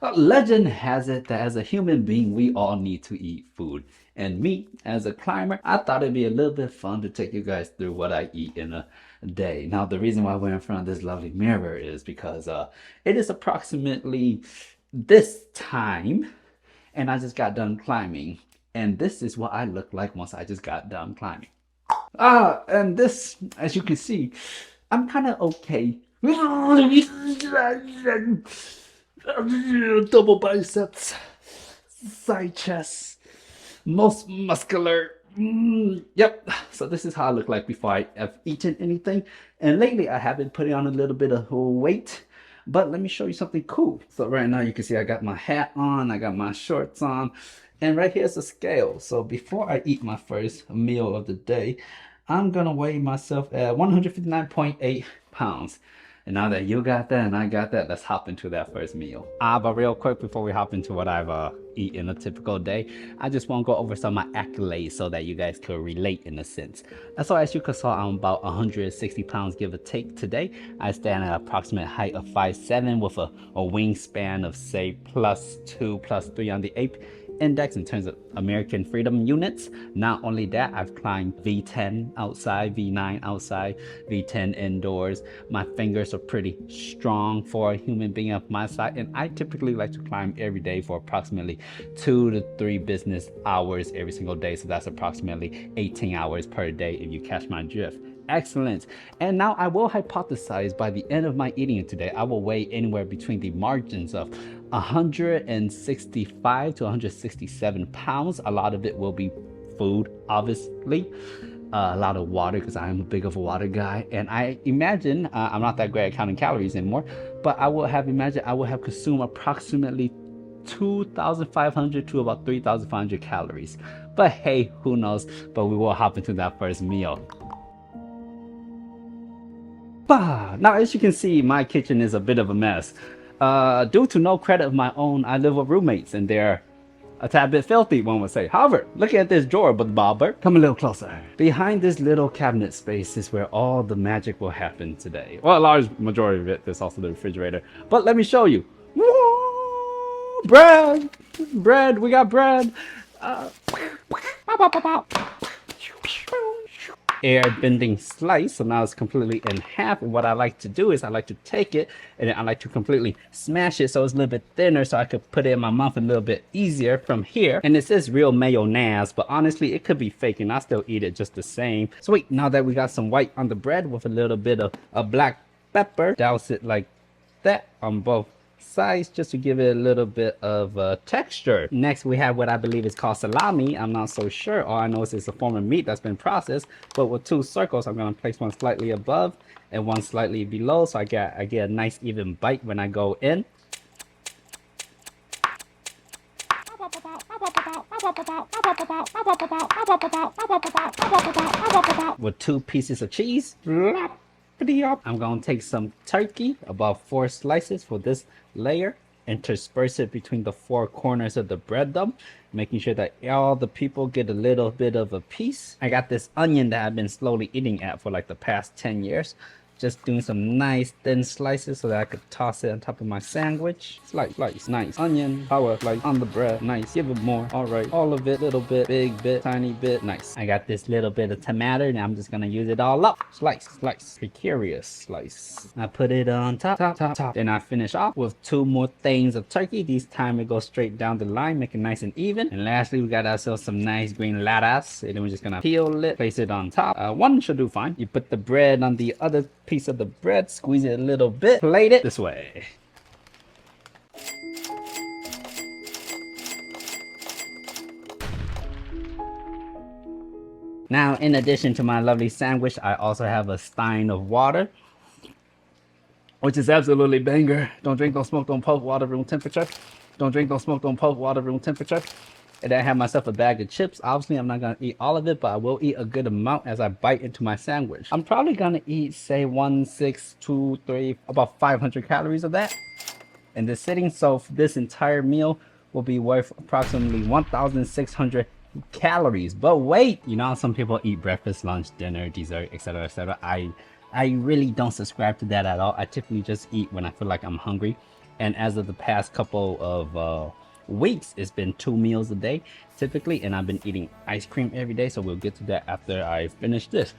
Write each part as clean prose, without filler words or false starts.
Legend has it that as a human being, we all need to eat food. And me, as a climber, I thought it'd be a little bit fun to take you guys through what I eat in a day. Now, the reason why we're in front of this lovely mirror is because it is approximately this time, and I just got done climbing. And this is what I look like once I just got done climbing. And this, as you can see, I'm kind of okay. Double biceps, side chest, most muscular. Yep. So this is how I look like before I have eaten anything. And lately I have been putting on a little bit of weight. But let me show you something cool. So right now you can see I got my hat on, I got my shorts on, and right here's a scale. So before I eat my first meal of the day, I'm gonna weigh myself at 159.8 pounds. And now that you got that and I got that, let's hop into that first meal. But real quick before we hop into what I've eaten a typical day, I just want to go over some of my accolades so that you guys could relate in a sense. So as you can saw, I'm about 160 pounds give or take today. I stand at an approximate height of 5'7" with a wingspan of say +2, +3 on the ape index in terms of American freedom units. Not only that, I've climbed V10 outside, V9 outside, V10 indoors. My fingers are pretty strong for a human being of my size, and I typically like to climb every day for approximately 2 to 3 business hours every single day. So that's approximately 18 hours per day if you catch my drift. Excellent. And now I will hypothesize by the end of my eating today, I will weigh anywhere between the margins of 165 to 167 pounds. A lot of it will be food, obviously. A lot of water because I am a big of a water guy. And I imagine, I'm not that great at counting calories anymore, but I will have imagined I will have consumed approximately 2,500 to about 3,500 calories. But hey, who knows? But we will hop into that first meal. Now, as you can see, my kitchen is a bit of a mess. Due to no credit of my own, I live with roommates and they're a tad bit filthy, one would say. However, look at this drawer, but Bobber, come a little closer. Behind this little cabinet space is where all the magic will happen today. Well, a large majority of it. There's also the refrigerator. But let me show you. Whoa, bread, we got bread. Air bending slice, so now it's completely in half. And what I like to do is I like to take it and then I like to completely smash it so it's a little bit thinner so I could put it in my mouth a little bit easier from here. And this is real mayonnaise, but honestly it could be fake and I still eat it just the same. So wait, now that we got some white on the bread with a little bit of a black pepper, douse it like that on both sides just to give it a little bit of texture. Next we have what I believe is called salami. I'm not so sure. All I know is it's a form of meat that's been processed, but with 2 circles. I'm going to place one slightly above and one slightly below so I get a nice even bite when I go in. With 2 pieces of cheese. I'm going to take some turkey, about 4 slices for this layer, intersperse it between the 4 corners of the bread dough, making sure that all the people get a little bit of a piece. I got this onion that I've been slowly eating at for like the past 10 years. Just doing some nice thin slices so that I could toss it on top of my sandwich. Slice, nice. Onion, power, like on the bread, nice. Give it more, all right. All of it, little bit, big bit, tiny bit, nice. I got this little bit of tomato and I'm just gonna use it all up. Slice, precarious slice. I put it on top. Then I finish off with 2 more things of turkey. This time it goes straight down the line, make it nice and even. And lastly, we got ourselves some nice green lettuce. And then we're just gonna peel it, place it on top. One should do fine. You put the bread on the other piece of the bread, squeeze it a little bit, plate it this way. Now, in addition to my lovely sandwich, I also have a stein of water, which is absolutely banger. Don't drink, don't smoke, don't poke, water room temperature. Don't drink, don't smoke, don't poke, water room temperature. And then I have myself a bag of chips. Obviously, I'm not going to eat all of it, but I will eat a good amount as I bite into my sandwich. I'm probably going to eat, say, 1, 6, 2, 3, about 500 calories of that in this sitting. So this entire meal will be worth approximately 1,600 calories. But wait, you know how some people eat breakfast, lunch, dinner, dessert, etc., etc. I really don't subscribe to that at all. I typically just eat when I feel like I'm hungry. And as of the past couple of weeks, it's been 2 meals a day typically, and I've been eating ice cream every day. So we'll get to that after I finish this.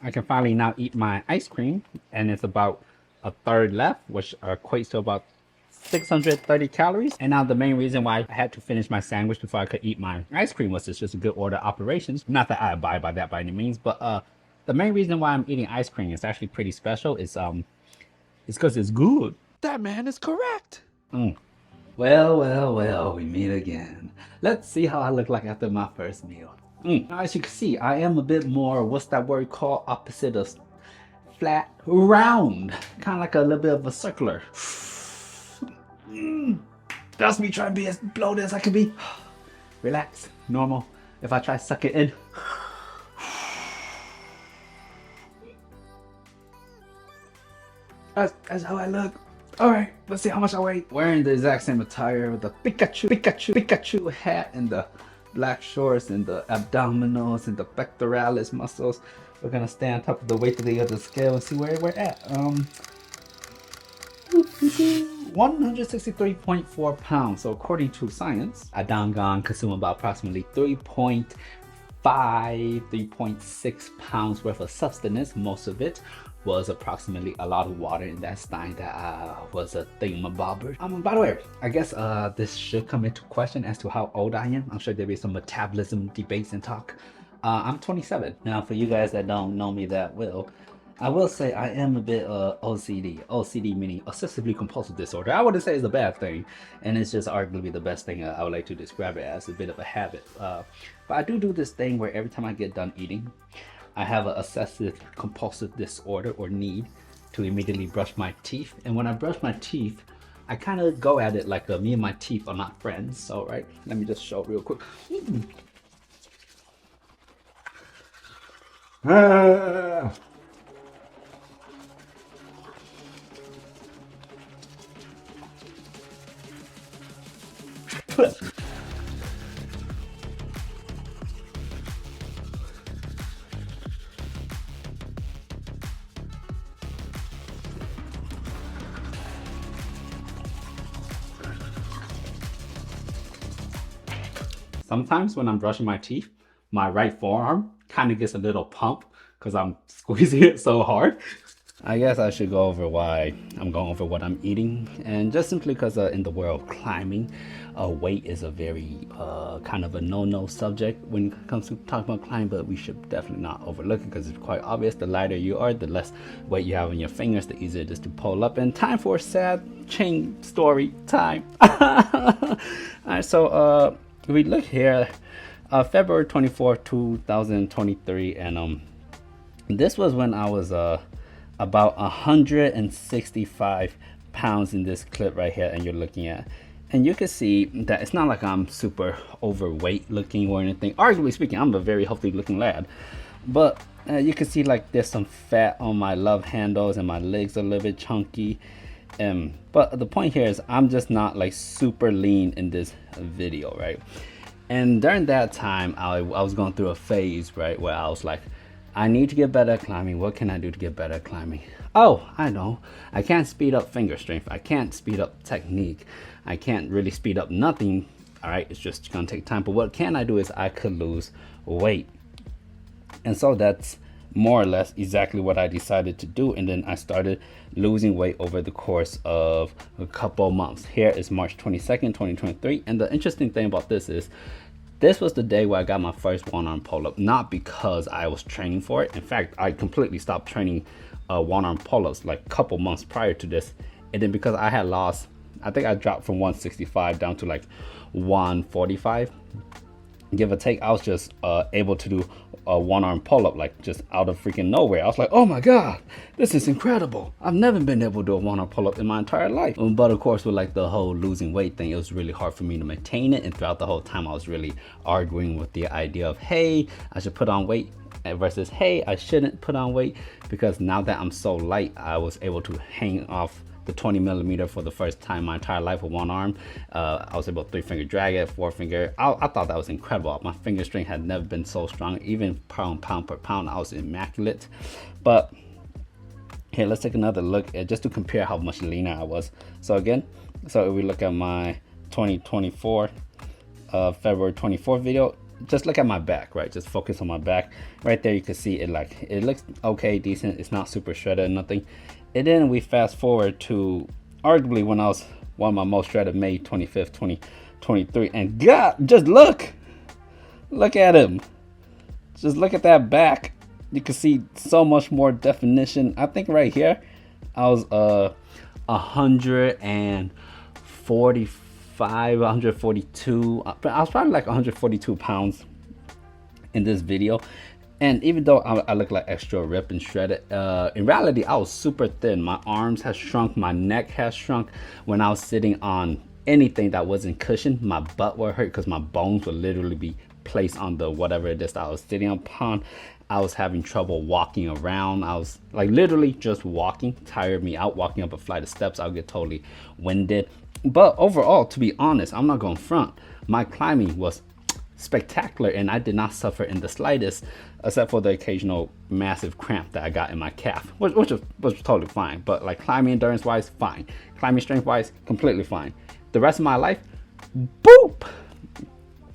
I can finally now eat my ice cream, and it's about a third left, which equates to about 630 calories. And now the main reason why I had to finish my sandwich before I could eat my ice cream was it's just a good order of operations. Not that I abide by that by any means, but the main reason why I'm eating ice cream is actually pretty special. It's because it's good. That man is correct. Well, we meet again. Let's see how I look like after my first meal. Now, as you can see, I am a bit more, what's that word called? Opposite of flat, round. Kind of like a little bit of a circular. That's me trying to be as bloated as I can be. Relax, normal. If I try to suck it in. That's how I look. Alright, let's see how much I weigh. Wearing the exact same attire with the Pikachu hat and the black shorts and the abdominals and the pectoralis muscles. We're gonna stay on top of the weight of the other scale and see where we're at. 163.4 pounds. So according to science, a Dangan consume about approximately 3.6 pounds worth of sustenance. Most of it was approximately a lot of water in that stein that was a thingamabobber. By the way, I guess this should come into question as to how old I am. I'm sure there'll be some metabolism debates and talk. I'm 27. Now, for you guys that don't know me that well, I will say I am a bit OCD. OCD meaning obsessively compulsive disorder. I wouldn't say it's a bad thing, and it's just arguably the best thing I would like to describe it as, a bit of a habit. But I do this thing where every time I get done eating, I have an obsessive compulsive disorder or need to immediately brush my teeth. And when I brush my teeth, I kind of go at it like me and my teeth are not friends. So, right, let me just show real quick. Sometimes when I'm brushing my teeth, my right forearm kind of gets a little pump because I'm squeezing it so hard. I guess I should go over why I'm going over what I'm eating, and just simply because in the world of climbing, weight is a very kind of a no-no subject when it comes to talking about climbing, but we should definitely not overlook it because it's quite obvious. The lighter you are, the less weight you have on your fingers, the easier it is to pull up. And time for a sad chain story time. Alright, so we look here, February 24th, 2023, and this was when I was about 165 pounds in this clip right here, and you're looking at, and you can see that it's not like I'm super overweight looking or anything. Arguably speaking, I'm a very healthy looking lad, but you can see like there's some fat on my love handles and my legs are a little bit chunky. But the point here is I'm just not like super lean in this video, right? And during that time, I was going through a phase, right, where I was like, I need to get better at climbing. What can I do to get better at climbing? Oh, I know. I can't speed up finger strength. I can't speed up technique. I can't really speed up nothing. All right, it's just gonna take time. But what can I do is I could lose weight. And so that's more or less exactly what I decided to do. And then I started losing weight over the course of a couple months. Here is March 22nd, 2023. And the interesting thing about this is this was the day where I got my first one-arm pull-up, not because I was training for it. In fact, I completely stopped training one-arm pull-ups like a couple months prior to this. And then because I had lost, I think I dropped from 165 down to like 145, give or take. I was just able to do a one-arm pull-up like just out of freaking nowhere. I was like, oh my god, this is incredible. I've never been able to do a one-arm pull-up in my entire life. But of course, with like the whole losing weight thing, it was really hard for me to maintain it. And throughout the whole time, I was really arguing with the idea of, hey, I should put on weight versus, hey, I shouldn't put on weight, because now that I'm so light, I was able to hang off the 20 millimeter for the first time in my entire life with one arm. I was able to 3-finger drag it, 4-finger. I thought that was incredible. My finger strength had never been so strong. Even pound per pound, I was immaculate. But here, let's take another look at just to compare how much leaner I was. So again, so if we look at my 2024 February 24th video, just look at my back, right? Just focus on my back. Right there, you can see it, like, it looks okay, decent. It's not super shredded, nothing. And then we fast forward to arguably when I was one of my most shredded, May 25th, 2023. And God, just look at him. Just look at that back. You can see so much more definition. I think right here, I was 145, 142. I was probably like 142 pounds in this video. And even though I look like extra ripped and shredded, in reality, I was super thin. My arms have shrunk, my neck has shrunk. When I was sitting on anything that wasn't cushioned, my butt would hurt because my bones would literally be placed on the whatever it is that I was sitting upon. I was having trouble walking around. I was like literally just walking, tired me out. Walking up a flight of steps, I'll get totally winded. But overall, to be honest, I'm not going front. My climbing was spectacular and I did not suffer in the slightest, except for the occasional massive cramp that I got in my calf, which was totally fine. But like climbing endurance wise, fine. Climbing strength wise, completely fine. The rest of my life, boop.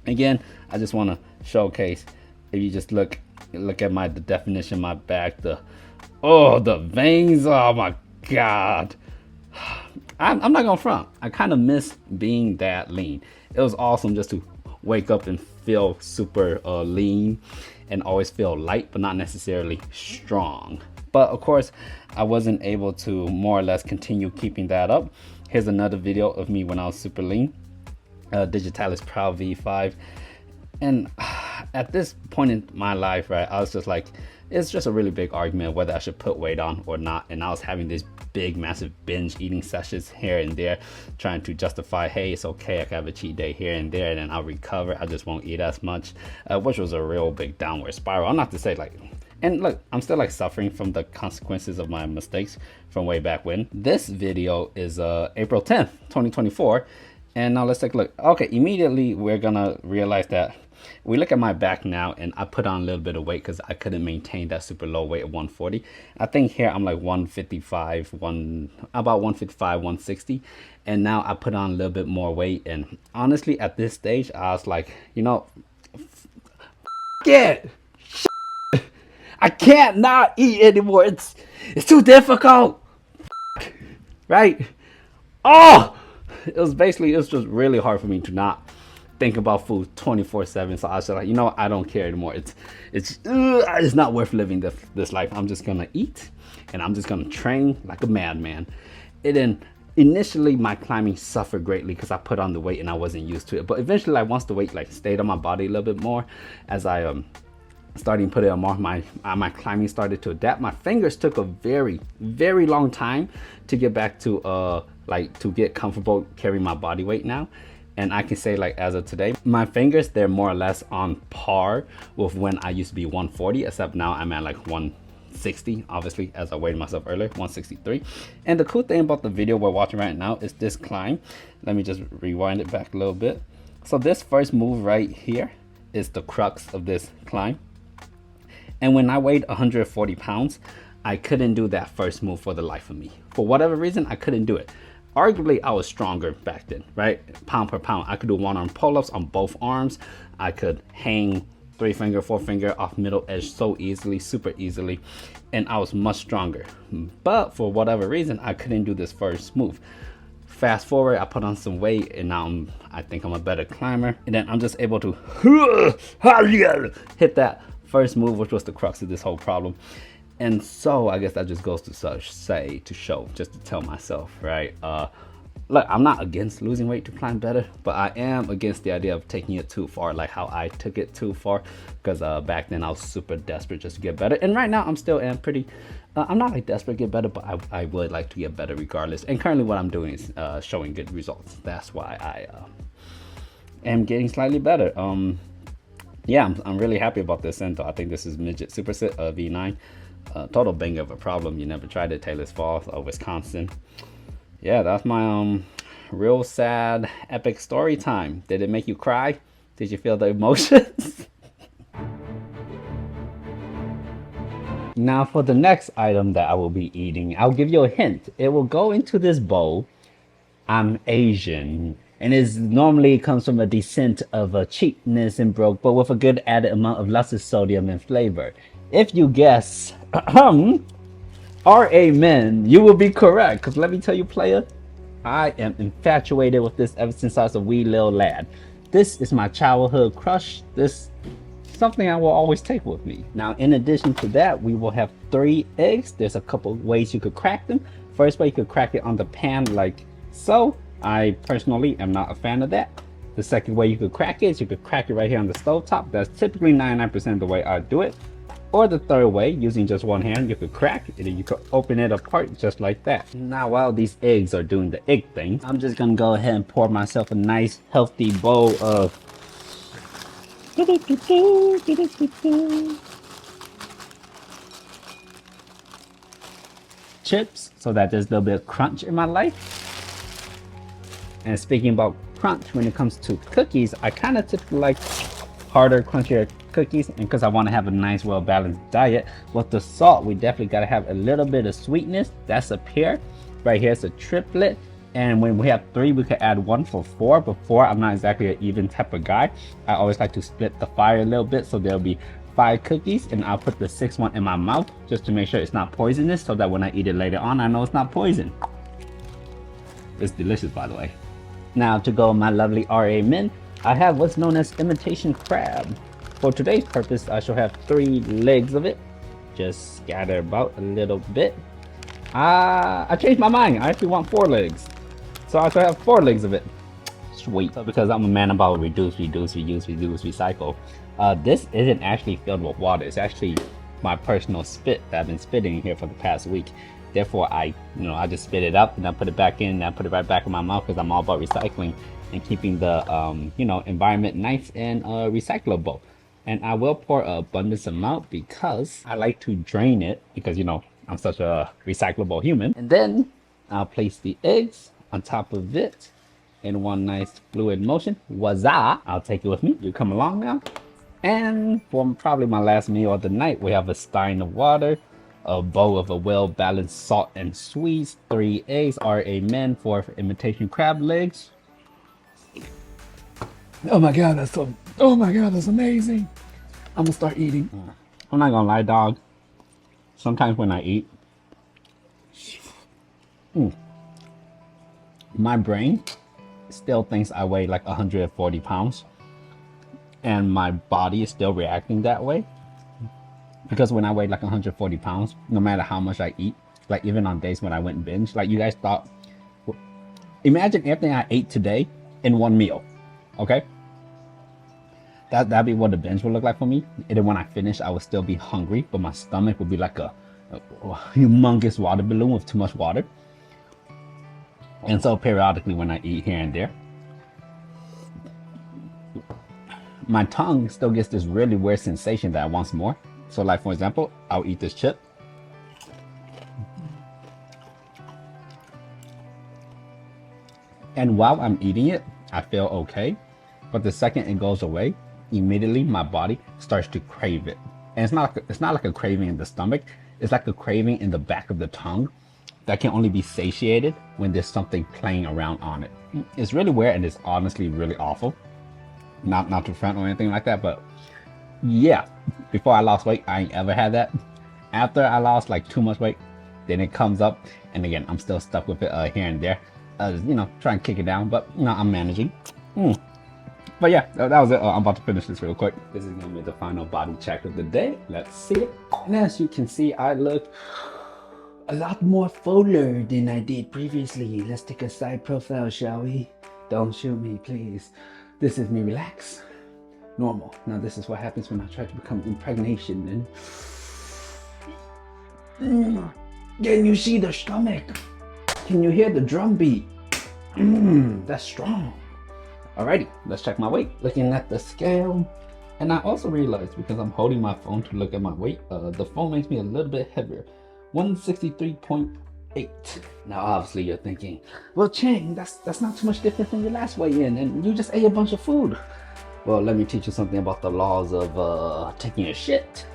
Again, I just want to showcase, if you just look at the definition of my back, the veins, oh my God. I'm not gonna front. I kind of miss being that lean. It was awesome just to wake up and feel super lean and always feel light, but not necessarily strong. But of course, I wasn't able to more or less continue keeping that up. Here's another video of me when I was super lean. Digitalis Proud V5. And at this point in my life, right, I was just like, it's just a really big argument whether I should put weight on or not. And I was having these big, massive binge eating sessions here and there, trying to justify, hey, it's okay, I can have a cheat day here and there, and then I'll recover. I just won't eat as much, which was a real big downward spiral. I'm not to say like, and look, I'm still like suffering from the consequences of my mistakes from way back when. This video is April 10th, 2024. And now let's take a look. Okay, immediately we're gonna realize that we look at my back now, and I put on a little bit of weight because I couldn't maintain that super low weight of 140. I think here I'm like 155, about 155, 160. And now I put on a little bit more weight. And honestly, at this stage, I was like, you know, it. I can't not eat anymore. It's too difficult. Right? Oh, it was just really hard for me to not think about food 24/7. So I was like, you know what? I don't care anymore. It's not worth living this life. I'm just gonna eat and I'm just gonna train like a madman. And then initially my climbing suffered greatly because I put on the weight and I wasn't used to it. But eventually, like once the weight like stayed on my body a little bit more, as I starting to put it on more, my climbing started to adapt. My fingers took a very, very long time to get back to like to get comfortable carrying my body weight now. And I can say, like, as of today, my fingers, they're more or less on par with when I used to be 140, except now I'm at like 160, obviously, as I weighed myself earlier, 163. And the cool thing about the video we're watching right now is this climb. Let me just rewind it back a little bit. So this first move right here is the crux of this climb. And when I weighed 140 pounds, I couldn't do that first move for the life of me. For whatever reason, I couldn't do it. Arguably, I was stronger back then, right? Pound per pound. I could do one-arm pull-ups on both arms. I could hang 3-finger, 4-finger off middle edge so easily, super easily. And I was much stronger. But for whatever reason, I couldn't do this first move. Fast forward, I put on some weight and now I think I'm a better climber. And then I'm just able to hit that first move, which was the crux of this whole problem. And so I guess that just goes to show, just to tell myself, right? Look, I'm not against losing weight to climb better, but I am against the idea of taking it too far, like how I took it too far. Because back then I was super desperate just to get better. And right now I'm still pretty, I'm not like desperate to get better, but I would like to get better regardless. And currently what I'm doing is showing good results. That's why I am getting slightly better. Yeah, I'm really happy about this Centaur. I think this is Midget Superset V9. Total banger of a problem. You never tried it. Taylor's Falls, Wisconsin. Yeah, that's my real sad epic story time. Did it make you cry? Did you feel the emotions? Now for the next item that I will be eating, I'll give you a hint. It will go into this bowl. I'm Asian, and it normally comes from a descent of cheapness and broke, but with a good added amount of lots of sodium and flavor. If you guess R.A. Men, you will be correct. Because let me tell you, player, I am infatuated with this ever since I was a wee little lad. This is my childhood crush. This something I will always take with me. Now, in addition to that, we will have 3 eggs. There's a couple ways you could crack them. First way, you could crack it on the pan like so. I personally am not a fan of that. The second way you could crack it is you could crack it right here on the stove top. That's typically 99% of the way I do it. Or the third way, using just one hand, you could crack it and you could open it apart just like that. Now, while these eggs are doing the egg thing, I'm just gonna go ahead and pour myself a nice healthy bowl of chips so that there's a little bit of crunch in my life. And speaking about crunch, when it comes to cookies, I kind of typically like harder, crunchier cookies, and because I want to have a nice, well-balanced diet. With the salt, we definitely got to have a little bit of sweetness. That's a pair. Right here is a triplet. And when we have 3, we could add 1 for 4. But 4, I'm not exactly an even type of guy. I always like to split the fire a little bit, so there'll be 5 cookies, and I'll put the 6th one in my mouth just to make sure it's not poisonous, so that when I eat it later on, I know it's not poison. It's delicious, by the way. Now, to go with my lovely R.A. Men, I have what's known as imitation crab. For today's purpose, I shall have 3 legs of it. Just scatter about a little bit. I changed my mind. I actually want 4 legs. So I shall have 4 legs of it. Sweet. So because I'm a man about reduce, recycle. This isn't actually filled with water. It's actually my personal spit that I've been spitting here for the past week. Therefore, I just spit it up and I put it back in and I put it right back in my mouth because I'm all about recycling and keeping the environment nice and recyclable. And I will pour an abundance amount because I like to drain it because I'm such a recyclable human. And then I'll place the eggs on top of it in one nice fluid motion. Waza! I'll take it with me. You come along now. And for probably my last meal of the night, we have a stein of water, a bowl of a well-balanced salt and sweets, 3 eggs, R.A. Men, 4 imitation crab legs. Oh my god, that's amazing. I'm gonna start eating. I'm not gonna lie, dog. Sometimes when I eat, my brain still thinks I weigh like 140 pounds. And my body is still reacting that way. Because when I weigh like 140 pounds, no matter how much I eat, like even on days when I went binge, like you guys thought, imagine everything I ate today in one meal, okay? That'd be what the binge would look like for me. And then when I finish, I would still be hungry, but my stomach would be like a humongous water balloon with too much water. And so periodically when I eat here and there, my tongue still gets this really weird sensation that I want more. So like for example, I'll eat this chip. And while I'm eating it, I feel okay. But the second it goes away, immediately my body starts to crave it. And it's not like a craving in the stomach. It's like a craving in the back of the tongue that can only be satiated when there's something playing around on it. It's really weird and it's honestly really awful. Not to front or anything like that, but yeah, before I lost weight, I ain't ever had that. After I lost like too much weight, then it comes up, and again, I'm still stuck with it here and there. Try and kick it down, but I'm managing. But yeah, that was it. I'm about to finish this real quick. This is gonna be the final body check of the day. Let's see it. And as you can see, I look a lot more fuller than I did previously. Let's take a side profile, shall we? Don't shoot me, please. This is me relax. Normal. Now this is what happens when I try to become impregnation. And can you see the stomach? Can you hear the drum beat? That's strong. Alrighty, let's check my weight. Looking at the scale. And I also realized, because I'm holding my phone to look at my weight, the phone makes me a little bit heavier. 163.8 8. Now, obviously, you're thinking, well, Ching, that's not too much different from your last weigh-in, and you just ate a bunch of food. Well, let me teach you something about the laws of taking a shit.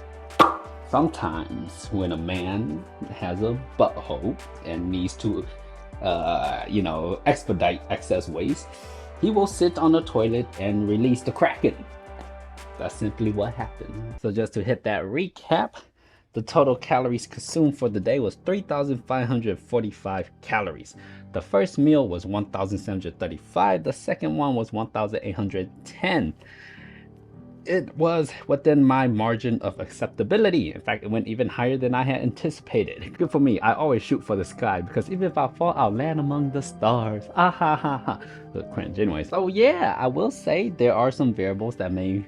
Sometimes when a man has a butthole and needs to, expedite excess waste, he will sit on the toilet and release the Kraken. That's simply what happened. So just to hit that recap, the total calories consumed for the day was 3,545 calories. The first meal was 1,735. The second one was 1,810. It was within my margin of acceptability. In fact, it went even higher than I had anticipated. Good for me. I always shoot for the sky because even if I fall, I'll land among the stars. Ah ha ha ha. Look, cringe. Anyways, so yeah, I will say there are some variables that may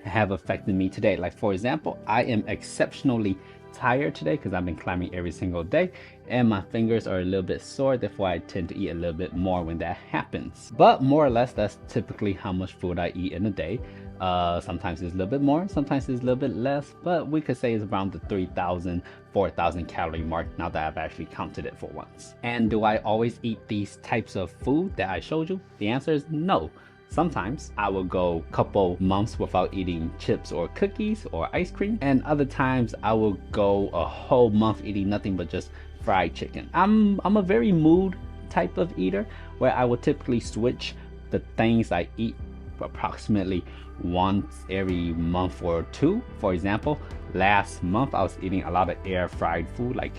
have affected me today. Like for example, I am exceptionally tired today because I've been climbing every single day and my fingers are a little bit sore, therefore I tend to eat a little bit more when that happens. But more or less that's typically how much food I eat in a day. Sometimes it's a little bit more, sometimes it's a little bit less, but we could say it's around the 3,000 4,000 calorie mark now that I've actually counted it for once. And do I always eat these types of food that I showed you? The answer is no. Sometimes I will go a couple months without eating chips or cookies or ice cream, and other times I will go a whole month eating nothing but just fried chicken. I'm a very mood type of eater where I will typically switch the things I eat approximately once every month or two. For example, last month I was eating a lot of air fried food like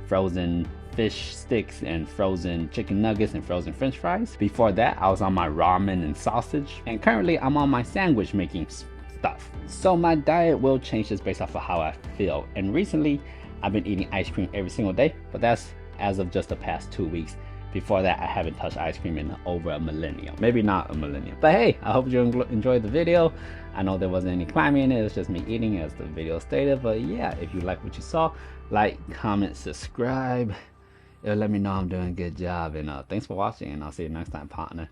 frozen fish sticks and frozen chicken nuggets and frozen french fries. Before that, I was on my ramen and sausage, and currently I'm on my sandwich making stuff. So my diet will change just based off of how I feel, and recently I've been eating ice cream every single day, but that's as of just the past 2 weeks. Before that, I haven't touched ice cream in over a millennium. Maybe not a millennium. But hey, I hope you enjoyed the video. I know there wasn't any climbing in it. It's just me eating as the video stated. But yeah, if you like what you saw, like, comment, subscribe. It'll let me know I'm doing a good job. And thanks for watching. And I'll see you next time, partner.